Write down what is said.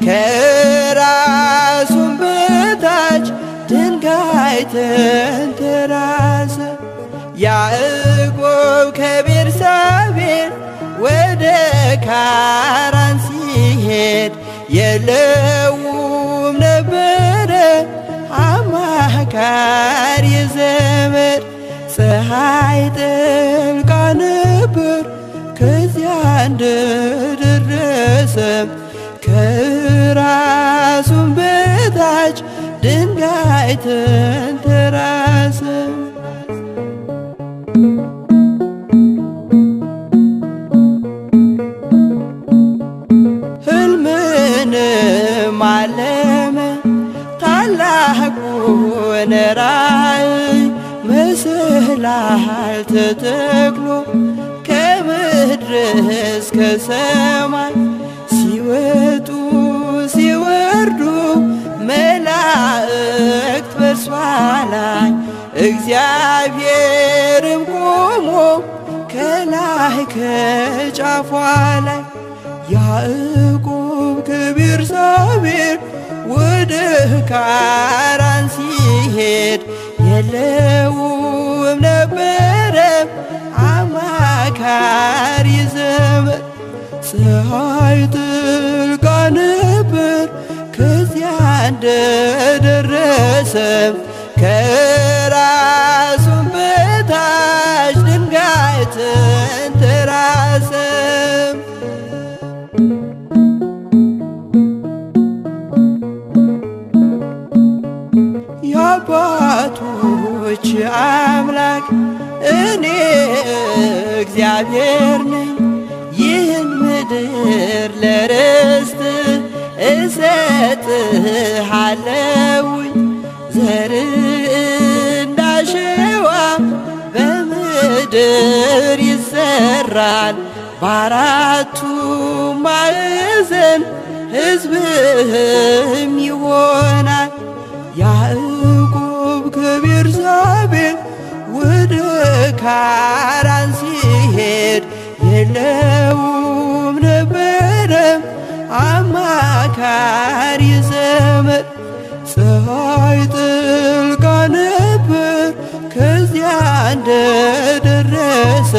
ከራሱም በታች ድንጋይ ተንተራሰ። ያዕቆብ ከቤርሳቤህ ወደ ካራን ሲሄድ የለውም ነበረ አማካሪ ዘመድ። ፀሐይ ጠልቃ ነበር ከዚያ እንደደረሰ ከራሱም በታች ድንጋይ ተንተራሰ። ሕልምንም አለመ ታላቁን ራእይ መሰላል ተተክሎ ከምድር እስከ ሰማይ ሲወጡ ሲወርዱ መላእክት በእርሷ ላይ እግዚአብሔርም ቆሞ ከላይ ከጫፏ ላይ። ያዕቆብ ከቤርሳቤህ ወደ ካራን ሲሄድ የለውም ነበረ አማካሪ ዘመድ። ፀሐይ ጠልቃ ነበር ከዚያ እንደደረሰ ከራሱም በታች ድንጋይ ተንተራሰ። የአባቶች አምላክ እኔ እግዚአብሔር ነኝ፣ ይህን ምድር ለርስት እሰጥሃለሁኝ። ዘርህ እንዳሸዋ በምድር ይዘራል፣ በአራቱ ማዕዘን ሕዝብህም ይሆናል። ያዕቆብ ከቤርሳቤህ ወደ ካራን ሲሄድ የለውም ነበረ አማካሪ ዘመድ። ፀሐይ ጠልቃ ነበር ከዚያ እንደደረሰ